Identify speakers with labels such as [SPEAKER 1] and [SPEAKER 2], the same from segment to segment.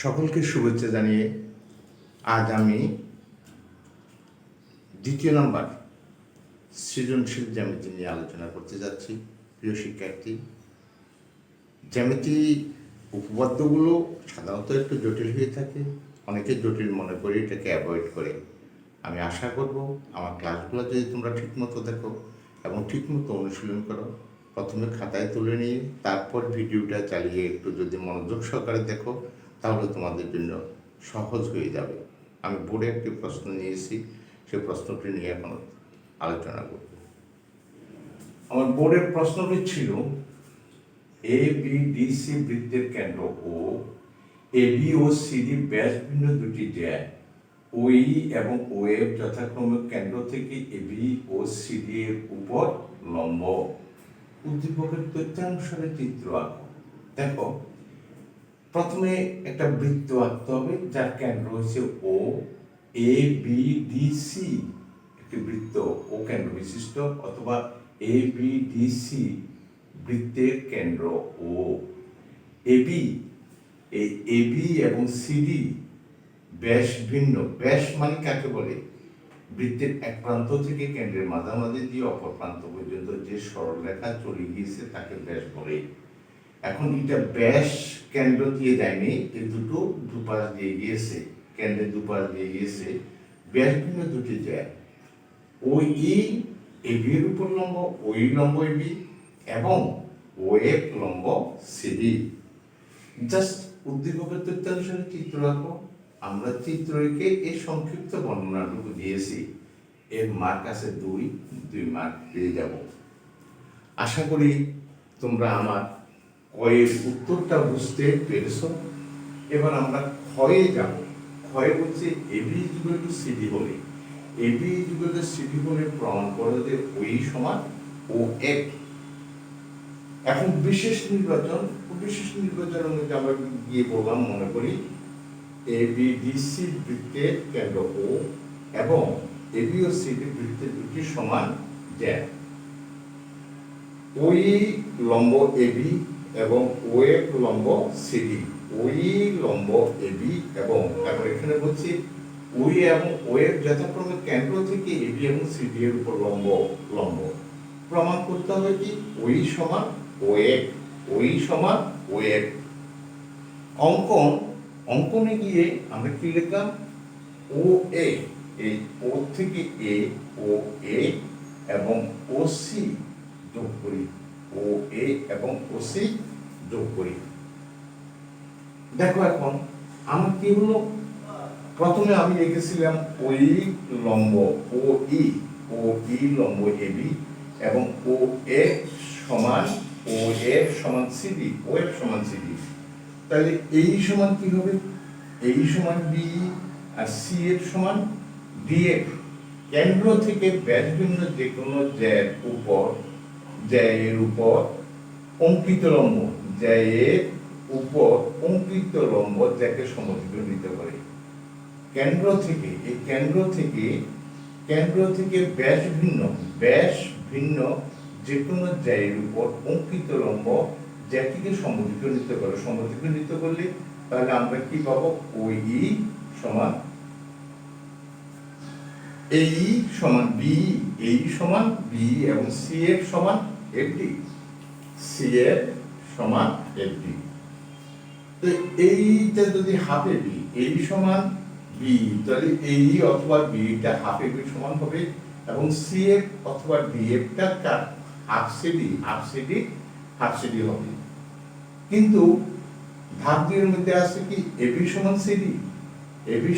[SPEAKER 1] সকলকে শুভেচ্ছা জানিয়ে আজ আমি দ্বিতীয় নম্বর সৃজনশীল জ্যামিতি নিয়ে আলোচনা করতে যাচ্ছি। প্রিয় শিক্ষার্থী, জ্যামিতি উপপাদ্যগুলো সাধারণত একটু জটিল হয়ে থাকে, অনেকে জটিল মনে করে এটাকে অ্যাভয়েড করে। আমি আশা করব আমার ক্লাসগুলো যদি তোমরা ঠিকমতো দেখো এবং ঠিকমতো অনুশীলন করো, প্রথমে খাতায় তুলে নিয়ে তারপর ভিডিওটা চালিয়ে একটু যদি মনোযোগ সহকারে দেখো, তাহলে তোমাদের জন্য সহজ হয়ে যাবে। আমি বোর্ডে একটি প্রশ্ন নিয়েছি, সেই প্রশ্নটি নিয়ে এখন আলোচনা করব। আমার বোর্ডের প্রশ্নটি ছিল, ABDC বৃত্তের কেন্দ্র ও AB ও CD ব্যাস ভিন্ন দুটি জ্যা OE এবং OF যথাক্রমে কেন্দ্র থেকে AB ও CD এর উপর লম্ব। উদ্দীপকের তথ্যানুসারে চিত্র আঁকো। দেখো, প্রথমে একটা বৃত্ত আঁকতে হবে যার কেন্দ্র হচ্ছে O, ABDC একটি বৃত্ত ও কেন্দ্র বিশিষ্ট, অথবা ABDC বৃত্তের কেন্দ্র ও AB, এই AB এবং CD ব্যাস ভিন্ন। ব্যাস মানে কাকে বলে? বৃত্তের এক প্রান্ত থেকে কেন্দ্রের মাঝামাঝি দিয়ে অপর প্রান্ত পর্যন্ত যে সরলরেখা চলে গিয়েছে তাকে ব্যাস বলে। এখন এটা ব্যাস কেন্দ্র দিয়ে যায়নি, এই দুটো দুপাশ দিয়ে গিয়েছে, কেন্দ্রের দুপাশ দিয়ে গিয়েছে। ব্যাস ভিন্ন দুটি যায়, ওই AB এর উপর লম্ব, ওই লম্ব AB এবং OF লম্ব CD। জাস্ট উদ্দীপকের তথ্যানুসারে চিত্র আঁকো। আমরা চিত্র এঁকে এই সংক্ষিপ্ত বর্ণনাটুকু দিয়েছি। এর মার্ক আছে 2 মার্ক পেয়ে যাব। আশা করি তোমরা আমার কয়ের উত্তরটা বুঝতে পেরেছ। এবার আমরা ক্ষয়ে যাব। ক্ষয়ে বলছে AB = CD হলে, AB = CD হলে প্রমাণ করে যে ওই সমান OF। এখন বিশেষ নির্বাচন অনুযায়ী আমরা গিয়ে বললাম, মনে করি ABDC বৃত্তের কেন্দ্র O এবং AB ও CD বৃত্তের দুটি সমান জ্যা। OE লম্ব AB এবং OF লম্ব CD। OE লম্ব AB এবং তারপর এখানে বলছি OE এবং OF যথাক্রমে কেন্দ্র থেকে AB এবং CD এর উপর লম্ব। প্রমাণ করতে হবে কি? OE সমান OF, OE সমান OF। অঙ্কনে গিয়ে আমরা কি লিখলাম? OA, এই O থেকে A, OA এবং OC যোগ করি, OA এবং OC যোগ করি। দেখো, এখন আমার কি হলো? প্রথমে আমি লিখেছিলাম OE লম্ব OE লম্ব AB এবং OF সমান CD, OF সমান CD। তাহলে এই সমান কি হবে? এই সমান BE আর CF সমান DF। কেন্দ্র থেকে ব্যাস ভিন্ন যে কোনো জ্যায়ের উপর অঙ্কিত লম্ব, জ্যায়ের উপর অঙ্কিত লম্ব যাকে সমদ্বিখণ্ডিত করে। কেন্দ্র থেকে ব্যাস ভিন্ন যে কোনো জ্যায়ের উপর অঙ্কিত লম্ব জ্যাটিকে সমদ্বিখণ্ডিত করে। সমদ্বিখণ্ডিত করলে তাহলে আমরা কি পাবো? OE সমান AE সমান BE, AE সমান BE এবং CF সমান FD, CF সমান FD। তো এইটা যদি হাফ AB, AE সমান BE, তাহলে AE অথবা BE টা হাফ AB সমান হবে এবং CF অথবা DF টা হাফ CD হবে। কিন্তু ধাপ 2 এর মধ্যে আছে কি? AB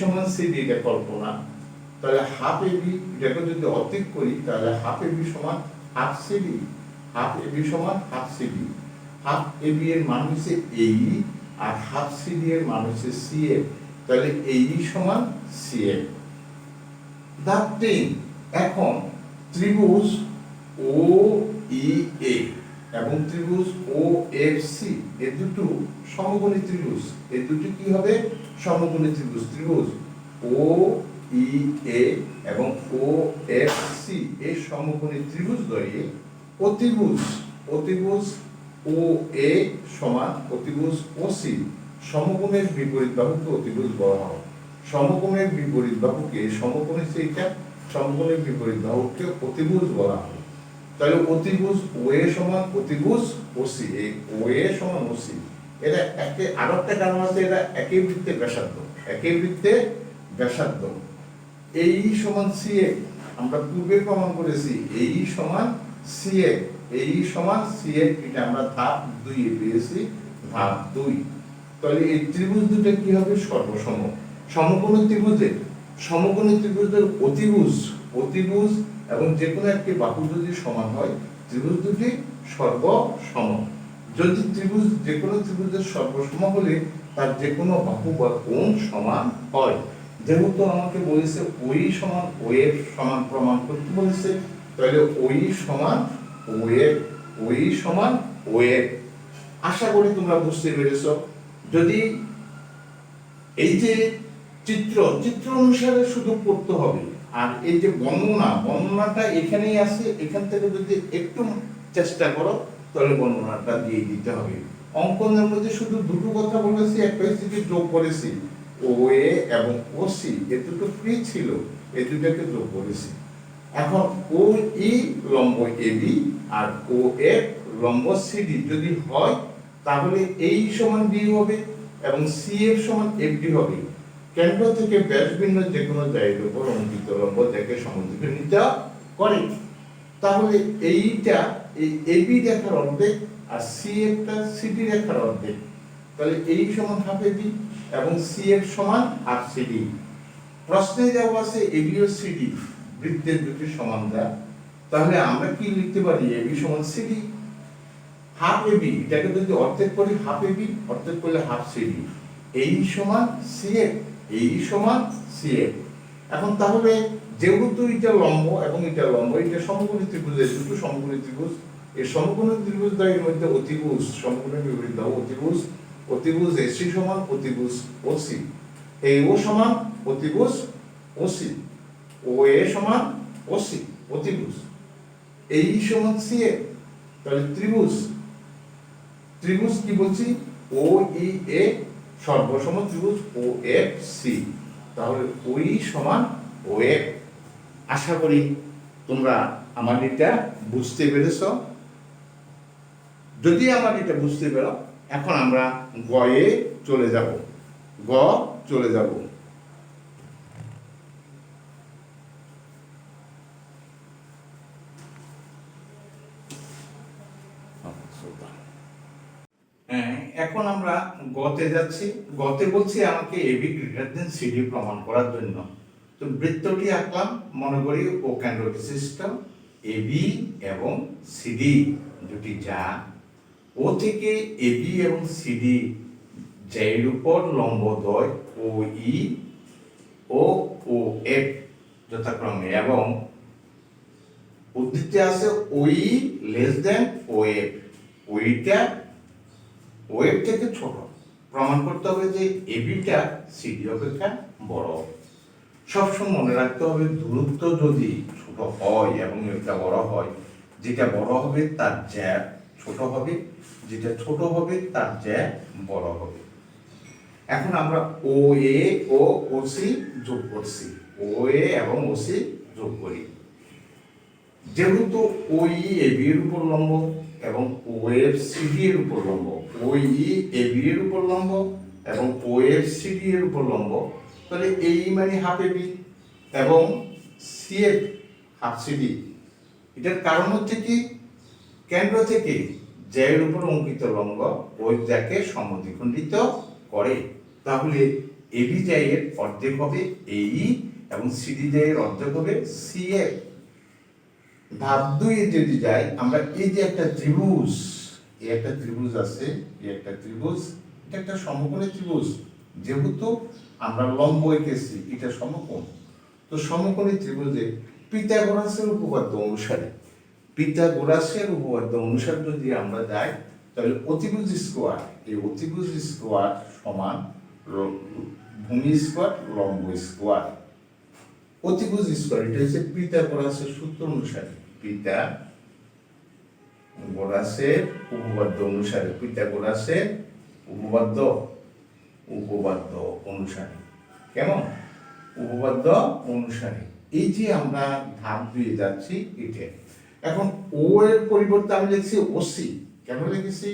[SPEAKER 1] সমান CD, এটা কল্পনা। তাহলে হাফ AB, এটাকে যদি অতিক করি তাহলে হাফ AB সমান হাফ CD, হাফ AB সমান হাফ CD। হাফ AB এর মান হচ্ছে AE আর হাফ CD এর মান হচ্ছে CF, তাহলে AE সমান CF। ধাপ 3, এখন ত্রিভুজ OEA এবং ত্রিভুজ OFC এই দুটো সমকোণী ত্রিভুজ। এই দুটো কি হবে? সমকোণী ত্রিভুজ। ত্রিভুজ OEA এবং OFC এই সমকোণী ত্রিভুজ দ্বয়ে অতিভুজ OA সমান অতিভুজ OC সমকোণের বিপরীত বাহুকে অতিভুজ বলা হয়। সমকোণের বিপরীত বাহুকে সমকোণের সেইটা সমকোণের বিপরীত বাহুকে অতিভুজ বলা হয়। তাহলে অতিভুজ ওএ সমান অতিভুজ ওসি, এই ওএ সমান ওসি, এটা একে আরো একটা কারণ আছে, এটা একই বৃত্তের ব্যাসার্ধ, একই বৃত্তের ব্যাসার্ধ। এই সমান সিএ, আমরা পূর্বে প্রমাণ করেছি এই সমান সিএ, এই সমান সিএ, এটা আমরা ধাপ 2 এ পেয়েছি, ধাপ 2। তাহলে এই ত্রিভুজ দুটো কি হবে? সর্বসম। সমকোণী ত্রিভুজের অতিভুজ, অতিভুজ এবং যে কোনো একটি বাহু যদি সমান হয়, ত্রিভুজ দুটি সর্বসম। যদি ত্রিভুজ যে কোনো ত্রিভুজের সর্বসম হলে তার যে কোনো বাহু বা কোণ সমান হয়। যেহেতু আমাকে বলেছে ওই সমান ওএফ সমান প্রমাণ করতে বলেছে, তাহলে ওই সমান ওএফ, ওই সমান ওএফ। আশা করি তোমরা বুঝতে পেরেছো। যদি এই যে চিত্র অনুসারে শুধু পড়তে হবে, আর এই যে বর্ণনাটা এখানেই আছে, এখান থেকে যদি একটু চেষ্টা করো তাহলে বর্ণনাটা দিয়ে দিতে হবে। অঙ্কনের মধ্যে শুধু দুটো কথা বলেছি, একটা হচ্ছে যে যোগ করেছি ওএ এবং ওসি, এ দুটো ফ্রি ছিল, এই দুটাকে যোগ করেছি। এখন ও ই লম্ব এবি আর ও এফ লম্ব সিডি যদি হয়, তাহলে এই সমান বি হবে এবং সি এফ সমান এফডি হবে। কেন্দ্র থেকে ব্যাসভিন্ন যে কোনো জায়গার উপর অঙ্কিত লম্ব যাকে সমদ্বিখণ্ডিত করে। তাহলে এইটা এই এবি রেখার অর্ধেক আর সি এফটা সিডি রেখার অর্ধেক, তাহলে এই সমান হাফ এবি এবং সি এফ সমান হাফ সিডি। প্রশ্নে দেওয়া আছে এবি ও সিডি বৃত্তের দুটি সমান দেয়া, তাহলে আমরা কি লিখতে পারি? এবি সমান সিডি, হাফ এবি, এটাকে যদি অর্ধেক করি হাফ এবি, অর্ধেক করলে হাফ সিডি, এই সমান সিএফ, এই সমান সিএফ। এখন তাহলে যেহেতু এটা লম্ব এবং এটা লম্ব, এটা সমকোণী ত্রিভুজের দুটো সমকোণী ত্রিভুজ, এই সমকোণী ত্রিভুজ দ্বয়ের মধ্যে অতিভুজ, সমকোণের বিপরীত বাহু অতিভুজ, অতিভুজ এসি সমান অতিভুজ ওসি, এই ও সমান অতিভুজ ওসি, ও এ সমান ওসি অতিভুজ, এই সমান সিএফ। তাহলে ত্রিভুজ কি বলছি? ও ই এ সর্বসম ত্রিভুজ ও এফ সি, তাহলে ওই সমান ও এফ। আশা করি তোমরা আমার এটা বুঝতে পেরেছ। যদি আমার এটা বুঝতে পেরো, এখন আমরা গয়ে চলে যাব, চলে যাব। এখন আমরা গতে যাচ্ছি। গতে বলছি আমাকে এবি গ্রেটার দেন সিডি প্রমাণ করার জন্য। তো বৃত্তটি আঁকলাম, মনে করি ও কেন্দ্র বিশিষ্ট এবি এবং সিডি দুটি যা, ও থেকে এবি এবং সিডি যার উপর লম্বদ্বয় ও ই ও এফ যথাক্রমে, এবং উদ্ধৃতি আছে ওই লেস দেন ও এফ, ওইটা ওয়েব থেকে ছোট। প্রমাণ করতে হবে যে এবিটা সিডি অপেক্ষা বড়। সবসময় মনে রাখতে হবে দূরত্ব যদি ছোট হয় এবং এটা বড় হয়, যেটা বড় হবে তার জ্যা ছোট হবে, যেটা ছোট হবে তার জ্যা বড় হবে। এখন আমরা ও এ ও ওসি যোগ করছি, ও এ এবং ওসি যোগ করি। যেহেতু ওই এবি এর উপর লম্ব এবং ওএফ সিডি এর উপর লম্ব, ওই এবি এর উপর লম্ব এবং ওএফ সিডি এর উপর লম্ব, তাহলে এই মানে হাফ এবি এবং সিএফ হাফ সিডি। এটার কারণ হচ্ছে কি? কেন্দ্র থেকে জ্যায়ের উপর অঙ্কিত লম্ব ওই জ্যাকে সমদ্বিখণ্ডিত করে। তাহলে এবি জ্যায়ের অর্ধেক হবে এই এবং সিডি জ্যায়ের অর্ধেক হবে সিএফ। ধাপ 2 এ যদি যাই, আমরা এই যে একটা ত্রিভুজ, এই একটা ত্রিভুজ আছে, এই একটা ত্রিভুজ, এটা একটা সমকোণী ত্রিভুজ। যেহেতু আমরা লম্ব এঁকেছি, এটা সমকোণ, তো সমকোণী ত্রিভুজে পিথাগোরাসের উপপাদ্য অনুসারে যদি আমরা যাই, তাহলে অতিভুজ স্কোয়ার, এই অতিভুজ স্কোয়ার সমান ভূমি স্কোয়ার লম্ব স্কোয়ার। অতিভুজ স্কোয়ার এটা হচ্ছে পিথাগোরাসের সূত্র অনুসারে, পিথাগোরাসের উপপাদ্য অনুসারে, পিথাগোরাসের উপপাদ্য উপপাদ্য অনুসারে। কেমন? উপপাদ্য অনুসারে। এই যে আমরা ধাপ দিয়ে যাচ্ছি এটা। এখন ও এর পরিবর্তে আমি লিখছি ওসি। কেন লিখেছি?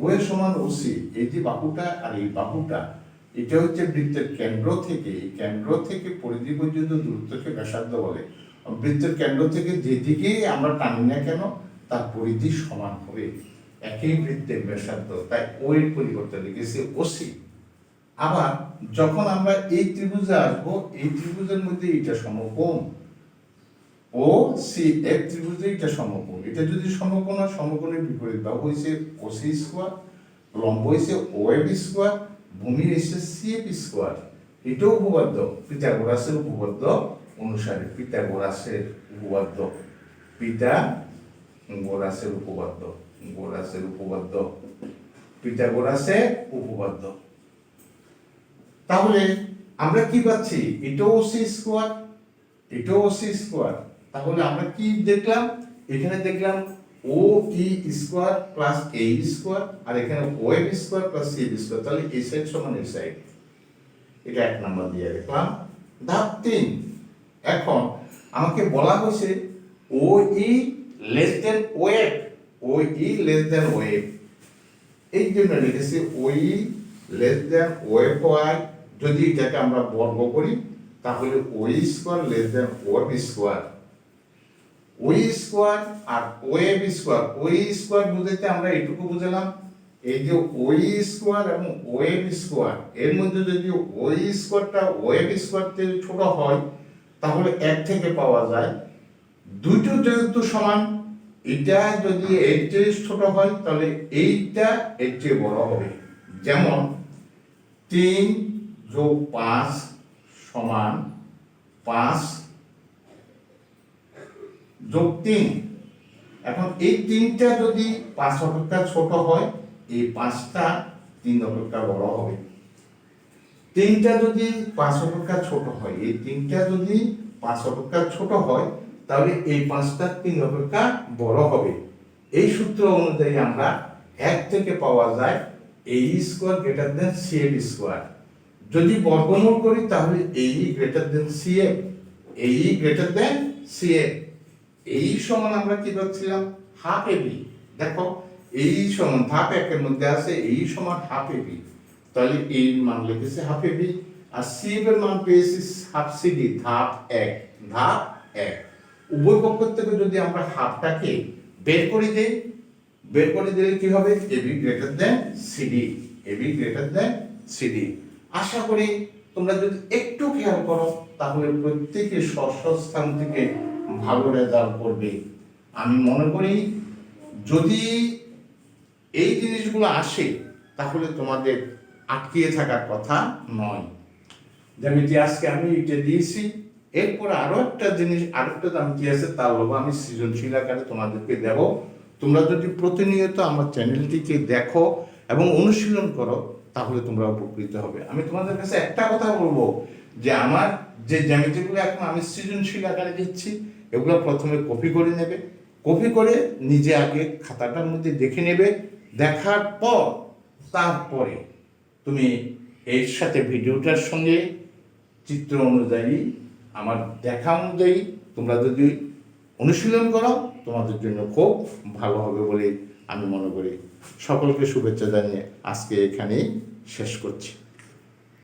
[SPEAKER 1] ও এর সমান ওসি। এই যে বাহুটা আর এই বাহুটা, এটা হচ্ছে বৃত্তের কেন্দ্র থেকে, কেন্দ্র থেকে পরিধি পর্যন্ত দূরত্বকে ব্যাসার্ধ বলে। বৃত্তের কেন্দ্র থেকে যেদিকে আমরা টানি না কেন তার পরিধি সমান হবে, একই বৃত্তের ব্যাসার্ধ। তাই ও এর পরিবর্তে লিখেছি ওসি। আবার যখন আমরা এই ত্রিভুজে আসবো, এই ত্রিভুজের মধ্যে এটা সমকোণ, ও সি এক ত্রিভুজে এটা সমকোণ। এটা যদি সমকোণ হয়, সমকোণের বিপরীত বাহু হয়েছে ওসি স্কোয়ার, লম্ব হয়েছে ও এব স্কোয়ার, ভূমি হয়েছে সি এফ স্কোয়ার। এটাও উপপাদ্য পিথাগোরাসের উপপাদ্য অনুসারে। পিথাগোরাসের উপপাদ্য, পিথাগোরাসের উপপাদ্য, গোরাসের উপপাদ্য, পিথাগোরাসের উপপাদ্য। তাহলে আমরা কি পাচ্ছি? এটাও ওসি স্কোয়ার, এটাও ওসি স্কোয়ার। তাহলে আমরা কি দেখলাম? এখানে দেখলাম ও ই স্কোয়ার প্লাস এ স্কোয়ার, আর এখানে ও এব স্কোয়ার প্লাস সি এব স্কোয়ার। তাহলে এই সাইড সমান এই সাইড। এটা 1 নাম্বার দিয়ে রাখলাম। ধাপ 3। এখন আমাকে বলা হয়েছে ও ই লেস দেন ও এফ, ও ই লেস দেন ও এফ। এই জন্য লিখেছি ও ই লেস দেন ও এফ ওয়াই। যদি এটাকে আমরা বর্গ করি তাহলে ও স্কোয়ার লেস দেন ও এফ স্কোয়ার। ও স্কোয়ার আর ও এফ স্কোয়ার, ও স্কোয়ার বুঝাইতে আমরা এইটুকু বুঝলাম, এই যে ও স্কোয়ার এবং ও এফ স্কোয়ার এর মধ্যে যদি ও স্কোয়ারটা ও এফ স্কোয়ার থেকে ছোট হয় তাহলে 1 থেকে পাওয়া যায়। দুটো যেহেতু সমান, এটা যদি এর চেয়ে ছোট হয় তাহলে এইটা এর চেয়ে বড় হবে। যেমন 3 যোগ 5 সমান 5 যোগ 3। এখন এই 3টা যদি 5 অপেক্ষা ছোট হয়, এই 5টা 3 অপেক্ষা বড় হবে। 3টা যদি 5 অপেক্ষা ছোট হয়, এই 3টা যদি 5 অপেক্ষা ছোট হয় তাহলে এই 5টা 3 অপেক্ষা বড় হবে। এই সূত্র অনুযায়ী আমরা 1 থেকে পাওয়া যায় A square greater than C F square. যদি বর্গমূল করি তাহলে A greater than C F, A greater than C F. এই সমান আমরা কি পাচ্ছিলাম? Half AB. দেখো এই সমান ধাপ 1 এর মধ্যে আছে এই সমান হাফ এবি। তাহলে এই মান লিখেছে হাফ এবি, আর সি এফ এর মান পেয়েছি হাফ সিডি। ধাপ 1, ধাপ 1। উভয় পক্ষ থেকে যদি আমরা হাফটাকে বের করে দেই, বের করে দিলে কি হবে? AB greater than CD, AB greater than CD. আশা করি তোমরা যদি একটু খেয়াল করো তাহলে প্রত্যেকে স্ব স্থান থেকে ভালো রেজাল্ট করবে। আমি মনে করি যদি এই জিনিসগুলো আসে তাহলে তোমাদের আটকিয়ে থাকার কথা নয়। যেমন আজকে আমি এটা দিয়েছি, এরপর আরো একটা জিনিস, আরেকটা দাম কি আছে তার লোভ আমি সৃজনশীল আকারে তোমাদেরকে দেব। তোমরা যদি প্রতিনিয়ত আমার চ্যানেলটিকে দেখো এবং অনুশীলন করো তাহলে তোমরা উপকৃত হবে। আমি তোমাদের কাছে একটা কথা বলবো যে আমার যে জ্যামিতিগুলো এখন আমি সৃজনশীল আকারে দিচ্ছি এগুলো প্রথমে কপি করে নেবে, কপি করে নিজে আগে খাতাটার মধ্যে দেখে নেবে। দেখার পর তারপরে তুমি এর সাথে ভিডিওটার সঙ্গে চিত্র অনুযায়ী আমার দেখা অনুযায়ী তোমরা যদি অনুশীলন করো তোমাদের জন্য খুব ভালো হবে বলে আমি মনে করি। সকলকে শুভেচ্ছা জানিয়ে আজকে এখানেই শেষ করছি।